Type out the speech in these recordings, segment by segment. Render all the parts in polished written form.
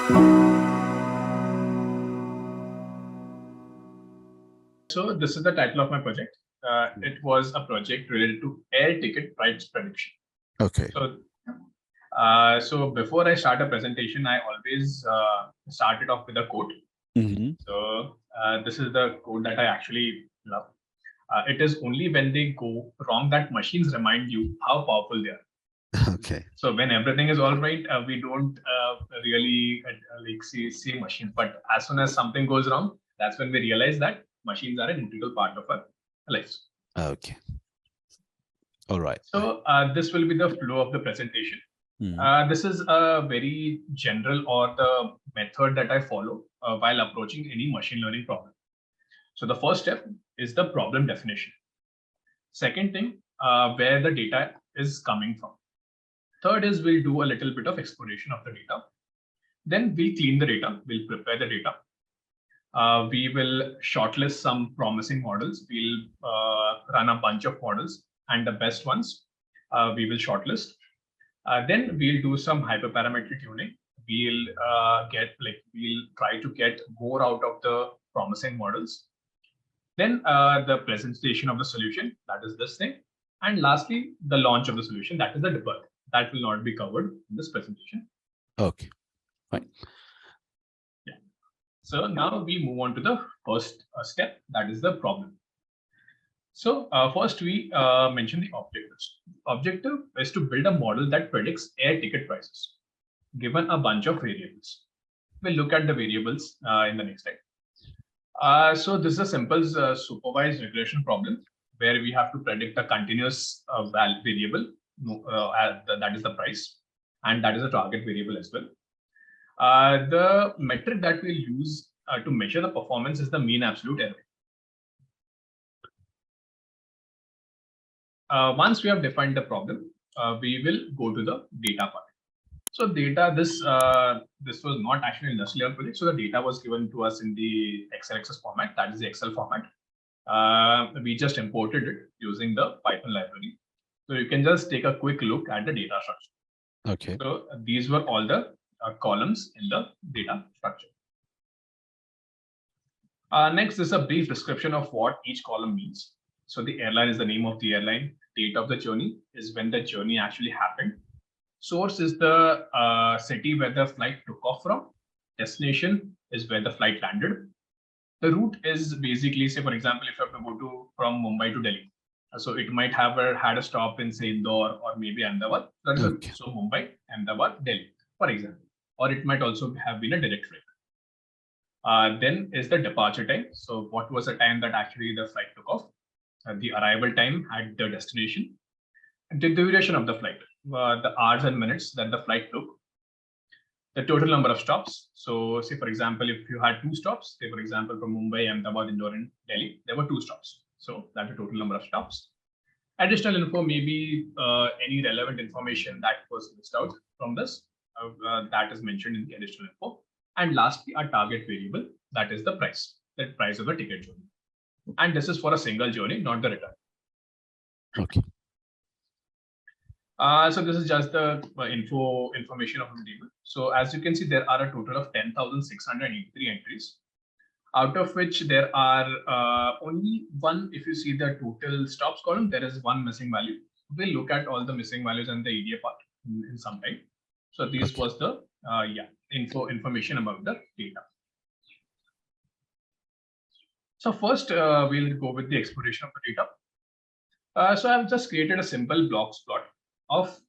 So this is the title of my project. It was a project related to air ticket price prediction. Okay. So before I start a presentation, I always start it off with a quote. Mm-hmm. So this is the quote that I actually love. It is only when they go wrong that machines remind you how powerful they are. Okay. So when everything is all right, we don't really like see machines. But as soon as something goes wrong, that's when we realize that machines are an integral part of our lives. Okay. All right. So this will be the flow of the presentation. This is a very general or the method that I follow while approaching any machine learning problem. So the first step is the problem definition. Second thing, where the data is coming from. Third is we'll do a little bit of exploration of the data. Then we'll clean the data, we'll prepare the data. We will shortlist some promising models. We'll run a bunch of models, and the best ones we will shortlist. Then we'll do some hyperparametric tuning. We'll try to get more out of the promising models. Then the presentation of the solution, that is this thing. And lastly, the launch of the solution, that is the debug. That will not be covered in this presentation. Okay, fine. Yeah. So now we move on to the first step, that is the problem. So first we mention the objectives. Objective is to build a model that predicts air ticket prices, given a bunch of variables. We'll look at the variables in the next slide. So this is a simple supervised regression problem where we have to predict a continuous variable, that is the price, and that is a target variable as well. The metric that we'll use to measure the performance is the mean absolute error. Once we have defined the problem, we will go to the data part. So data, this was not actually an industrial project. So the data was given to us in the XLXS format, that is the Excel format. We just imported it using the Python library. So you can just take a quick look at the data structure. Okay. So these were all the columns in the data structure. Next is a brief description of what each column means. So the airline is the name of the airline. Date of the journey is when the journey actually happened. Source is the city where the flight took off from. Destination is where the flight landed. The route is basically, say, for example, if you have to go from Mumbai to Delhi. So it might have had a stop in, say, Indore or maybe Ahmedabad. Okay. So Mumbai, Ahmedabad, Delhi, for example. Or it might also have been a direct flight. Then is the departure time. So what was the time that actually the flight took off? The arrival time at the destination. And the duration of the flight, the hours and minutes that the flight took. The total number of stops. So say, for example, if you had 2 stops, say, for example, from Mumbai, Ahmedabad, Indore, and Delhi, there were 2 stops. So that's the total number of stops. Additional info, maybe any relevant information that was missed out from this, that is mentioned in the additional info. And lastly, a target variable, that is the price of the ticket journey. And this is for a single journey, not the return. Okay. So this is just the information of the table. So as you can see, there are a total of 10,683 entries, out of which there are only one. If you see the total stops column, there is one missing value. We'll look at all the missing values in the EDA part in some time. So this was the information about the data. So first, we'll go with the exploration of the data. So I've just created a simple blocks plot of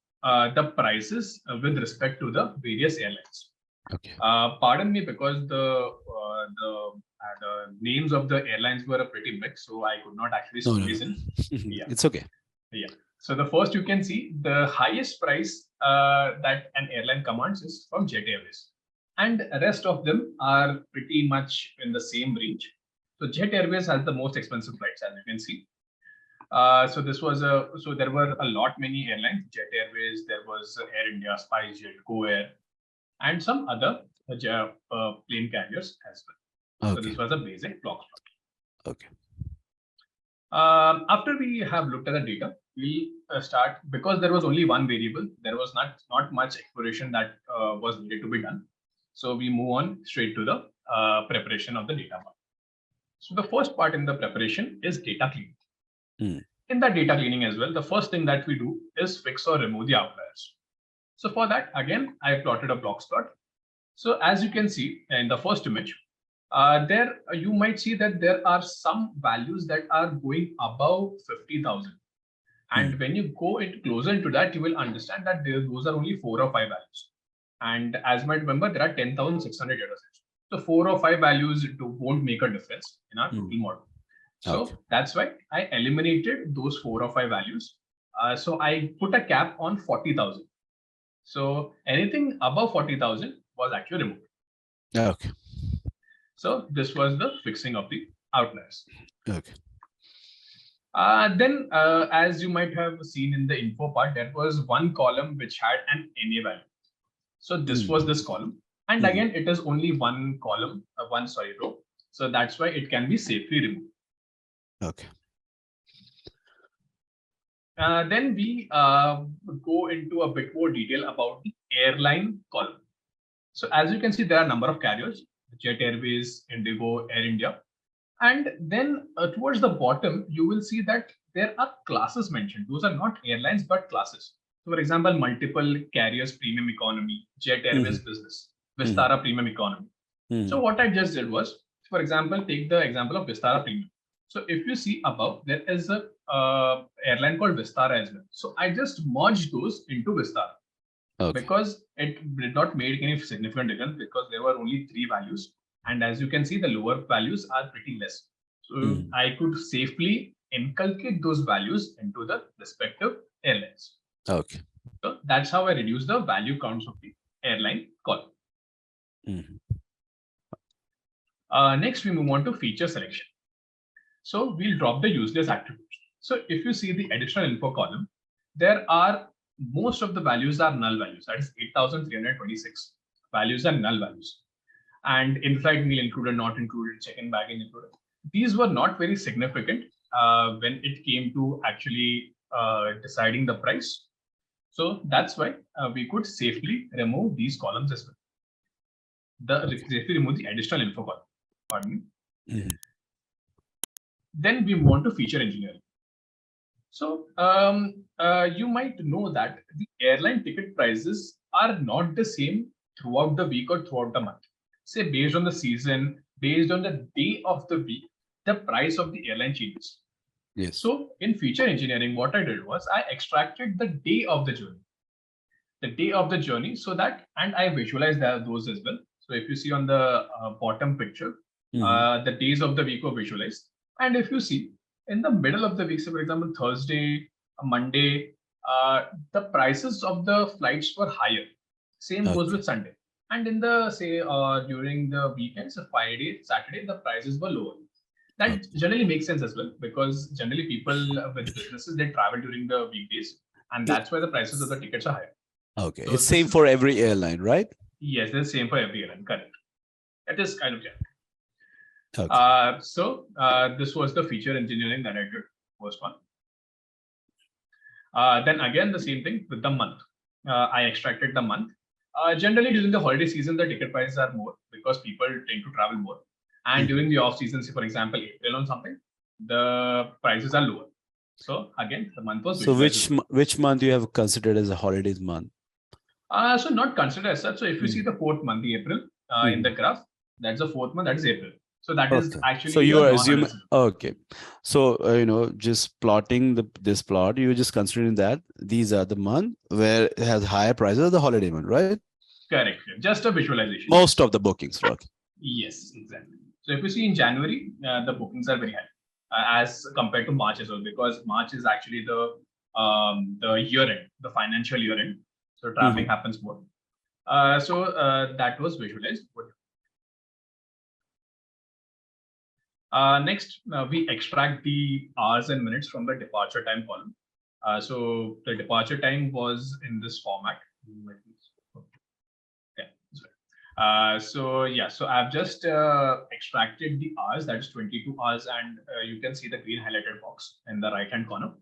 the prices with respect to the various airlines. Okay. Pardon me, because the names of the airlines were pretty big, so I could not actually squeeze in. Yeah. It's okay. Yeah. So the first you can see the highest price that an airline commands is from Jet Airways, and the rest of them are pretty much in the same range. So Jet Airways has the most expensive flights, as you can see. So there were a many airlines, Jet Airways, there was Air India, SpiceJet, Go Air, and some other plane carriers as well. Okay. So this was a basic block plot. Okay. After we have looked at the data, we start, because there was only one variable, there was not much exploration that was needed to be done. So we move on straight to the preparation of the data part. So the first part in the preparation is data cleaning. In that data cleaning as well, the first thing that we do is fix or remove the outliers. So for that, again, I plotted a block plot. So as you can see in the first image, there you might see that there are some values that are going above 50,000. And when you go into closer into that, you will understand that those are only 4 or 5 values. And as you might remember, there are 10,600 data sets. So 4 or 5 values won't make a difference in our total model. So that's why I eliminated those 4 or 5 values. So I put a cap on 40,000. So anything above 40,000 was actually removed. Okay. So this was the fixing of the outliers. Okay. Then, as you might have seen in the info part, there was one column which had an NA value. So this was this column. And again, it is only one column, row. So that's why it can be safely removed. Okay. Then we go into a bit more detail about the airline column. So as you can see, there are a number of carriers: Jet Airways, Indigo, Air India. And then towards the bottom, you will see that there are classes mentioned. Those are not airlines, but classes. So for example, multiple carriers premium economy, Jet Airways business, Vistara premium economy. So what I just did was, for example, take the example of Vistara premium. So if you see above, there is a airline called Vistara as well. So I just merged those into Vistara. Because it did not make any significant difference, because there were only 3 values. And as you can see, the lower values are pretty less. So I could safely inculcate those values into the respective airlines. Okay. So that's how I reduce the value counts of the airline column. Next, we move on to feature selection. So we'll drop the useless attributes. So if you see the additional info column, there are most of the values are null values. That is 8,326 values are null values. And in-flight meal included, not included, check-in baggage included. These were not very significant when it came to actually deciding the price. So that's why we could safely remove these columns as well. Safely remove the additional info column. Pardon me. Then we move on to feature engineering. So you might know that the airline ticket prices are not the same throughout the week or throughout the month. Say based on the season, based on the day of the week, the price of the airline changes. Yes. So in feature engineering, what I did was I extracted the day of the journey. The day of the journey, so that, and I visualized those as well. So if you see on the bottom picture, the days of the week were visualized. And if you see in the middle of the week, so for example, Thursday, Monday, the prices of the flights were higher. Same goes with Sunday. And in the, say, during the weekends, so Friday, Saturday, the prices were lower. That generally makes sense as well, because generally people with businesses, they travel during the weekdays, and that's why the prices of the tickets are higher. Okay, so it's same for every airline, right? Yes, it's same for every airline, correct. It is kind of general. Okay. So this was the feature engineering that I did, first one. Then again, the same thing with the month. I extracted the month. Generally, during the holiday season, the ticket prices are more because people tend to travel more. And during the off season, say for example, April or something, the prices are lower. So again, the month was. So which month you have considered as a holidays month? So not considered as such. So if you see the 4th month, the April, in the graph, that's the 4th month, that is April. So that is actually. So you are assuming, okay. So, just plotting this plot, you're just considering that these are the month where it has higher prices of the holiday month, right? Correct. Just a visualization. Most of the bookings, right? Yes, exactly. So if you see in January, the bookings are very high as compared to March as well, because March is actually the year end, the financial year end. So traveling happens more. So that was visualized. Next, we extract the hours and minutes from the departure time column. So the departure time was in this format. So I've just extracted the hours, that is 22 hours, and you can see the green highlighted box in the right hand corner.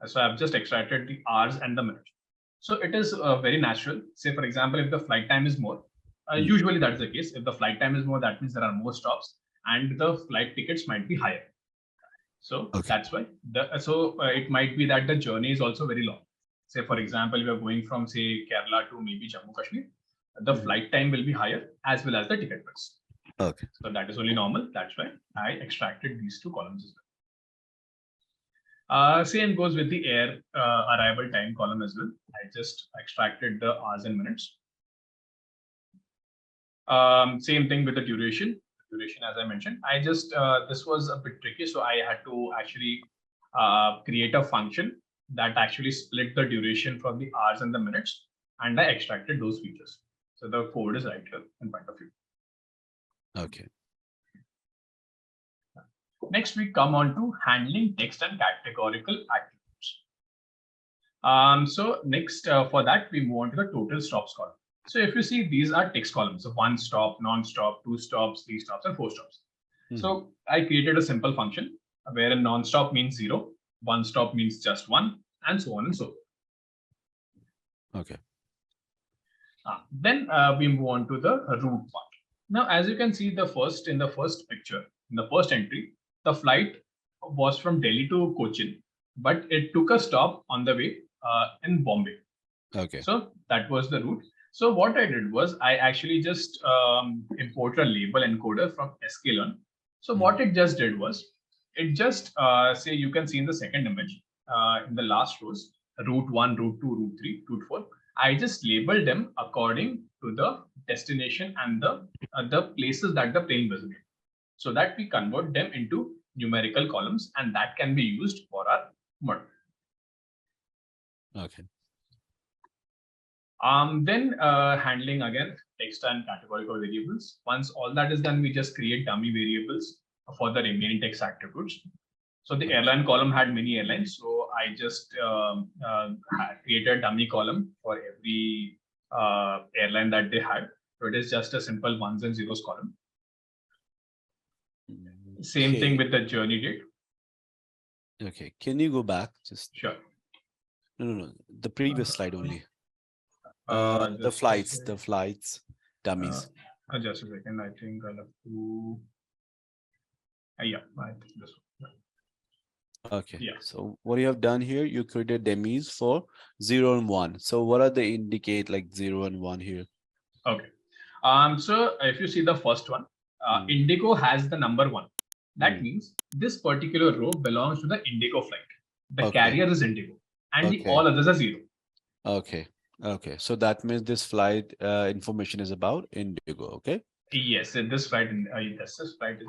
So I've just extracted the hours and the minutes. So it is very natural. Say for example, if the flight time is more, Usually that's the case. If the flight time is more, that means there are more stops and the flight tickets might be higher. So that's why it might be that the journey is also very long. Say, for example, we are going from, say, Kerala to maybe Jammu Kashmir. The flight time will be higher as well as the ticket price. Okay. So that is only normal. That's why I extracted these two columns as well. Same goes with the air arrival time column as well. I just extracted the hours and minutes. Same thing with the duration. Duration, as I mentioned, I just this was a bit tricky, so I had to actually create a function that actually split the duration from the hours and the minutes, and I extracted those features. So the code is right here in front of you. Okay. Next, we come on to handling text and categorical attributes. So next, for that, we move on to the total stops column. So if you see, these are text columns. So 1 stop, non-stop, 2 stops, 3 stops, and 4 stops. So I created a simple function where a non-stop means 0, 1 stop means just 1, and so on and so forth. Okay. Then we move on to the route part. Now, as you can see, in the first picture, in the first entry, the flight was from Delhi to Cochin, but it took a stop on the way in Bombay. Okay. So that was the route. So what I did was I actually just imported a label encoder from sklearn. So what it just did was it just say, you can see in the second image in the last rows, route 1, route 2, route 3, route 4. I just labeled them according to the destination and the places that the plane visited, so that we convert them into numerical columns, and that can be used for our model. Okay. Then handling again text and categorical variables. Once all that is done, we just create dummy variables for the remaining text attributes. So the airline column had many airlines, so I just created a dummy column for every airline that they had. So it is just a simple ones and zeros column. Same thing with the journey date. Okay, can you go back? Just sure. No. The previous slide only. The flights, dummies. Just a second. I think I'll have to. Yeah, I think this one. Okay. Yeah. So what you have done here, you created dummies for 0 and 1. So what are they indicate like 0 and 1 here? Okay. So if you see the first one, Indigo has the number 1. That means this particular row belongs to the Indigo flight. The carrier is Indigo, and the all others are 0. Okay. Okay. So that means this flight information is about Indigo. Okay. Yes, this flight is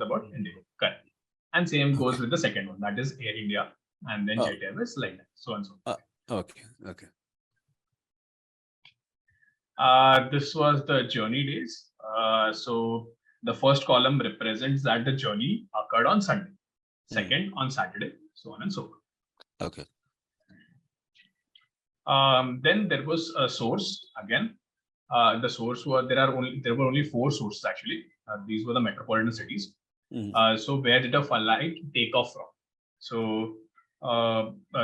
about Indigo. Correct. And same goes with the second one, that is Air India, and then Jet Airways, like that, so and so. Okay. Okay. This was the journey days. So the first column represents that the journey occurred on Sunday, second on Saturday, so on and so forth. Okay. Then there was a source again. The source were there were only 4 sources actually. These were the metropolitan cities. So where did a flight take off from? So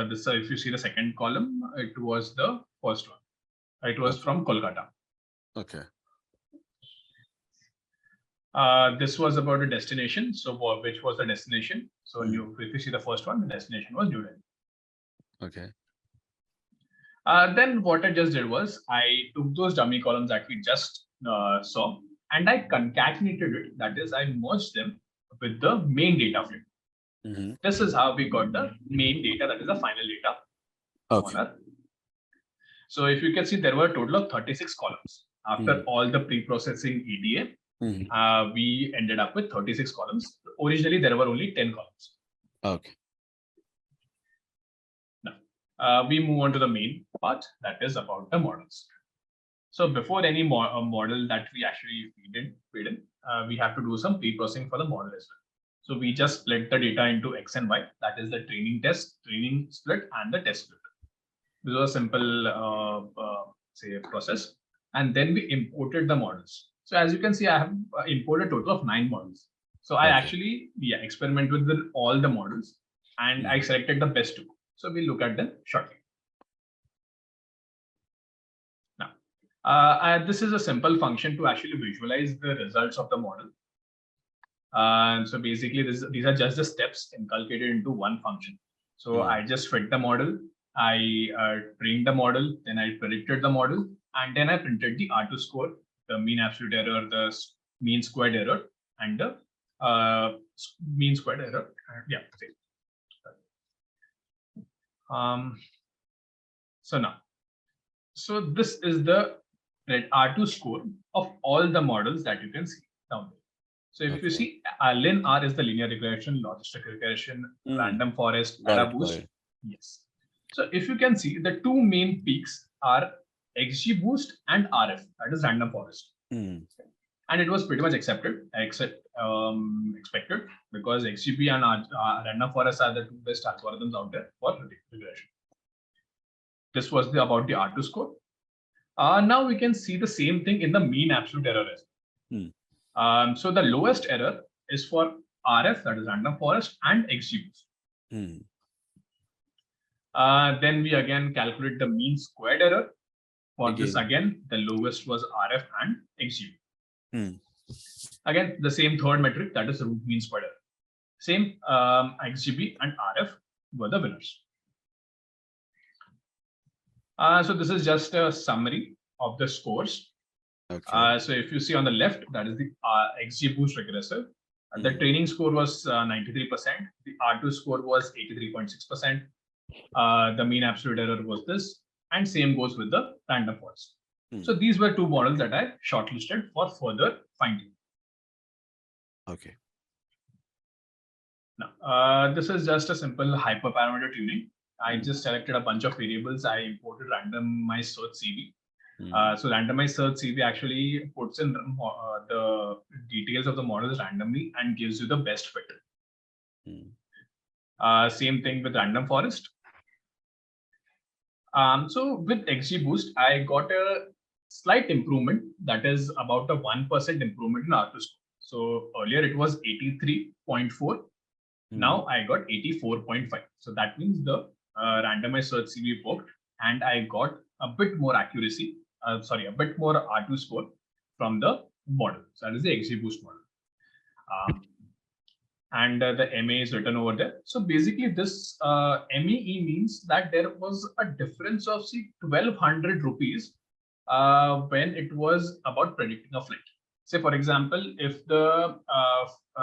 this if you see the second column, it was the first one. It was from Kolkata. Okay. This was about a destination. So which was the destination? So if you see the first one, the destination was New Delhi. Okay. Then what I just did was I took those dummy columns that we just saw, and I concatenated it. That is, I merged them with the main data frame. This is how we got the main data, that is the final data. Okay. So if you can see, there were a total of 36 columns. After all the pre-processing EDA, we ended up with 36 columns. Originally, there were only 10 columns. Okay. Now, we move on to the main part, that is about the models. So before any model that we actually feed in, we have to do some pre-processing for the model as well. So we just split the data into X and Y, that is the training split, and the test split. This was a simple process. And then we imported the models. So as you can see, I have imported a total of 9 models. So I actually experiment with all the models, and I selected the best 2. So we'll look at them shortly. Now, This is a simple function to actually visualize the results of the model. So basically, these are just the steps inculcated into one function. So I just fit the model, I trained the model, then I predicted the model, and then I printed the R2 score, the mean absolute error, the mean squared error, and the mean squared error. Yeah. So this is the R2 score of all the models that you can see down there. So if you see, LinR is the linear regression, logistic regression, random forest, AdaBoost. Yes. So if you can see, the two main peaks are XGBoost and RF, that is random forest. And it was pretty much expected because XGB and random forest are the two best algorithms out there for regression. This was about the R2 score. Now we can see the same thing in the mean absolute error as well. So the lowest error is for RF, that is random forest, and XGBoost. Then we again calculate the mean squared error. For this again, the lowest was RF and XGB. Again, the same third metric, that is root mean squared error. Same XGB and RF were the winners. So this is just a summary of the scores. So if you see on the left, that is the XGBoost regressive. The training score was 93%. The R2 score was 83.6%. The mean absolute error was this, and same goes with the random forest. So these were two models that I shortlisted for further finding. Okay. Now, this is just a simple hyperparameter tuning. I just selected a bunch of variables. I imported randomized search CV. So randomized search CV actually puts in the details of the models randomly and gives you the best fit. Same thing with random forest. So with XGBoost, I got a slight improvement, that is about a 1% improvement in R2 score. So earlier it was 83.4. Now I got 84.5. So that means the randomized search CV worked, and I got a bit more accuracy. A bit more R2 score from the model. So that is the XGBoost model. And the MA is written over there. So basically this MEE means that there was a difference of 1,200 rupees when it was about predicting a flight. Say for example, if the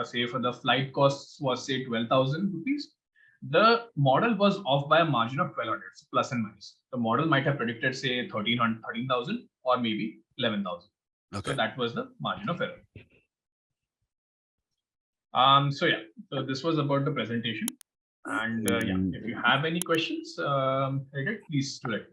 say for the flight costs was say 12,000 rupees, the model was off by a margin of 1,200, plus and minus. The model might have predicted say 13,000 or maybe 11,000. So that was the margin of error. So yeah, so this was about the presentation. And yeah, if you have any questions, please do it.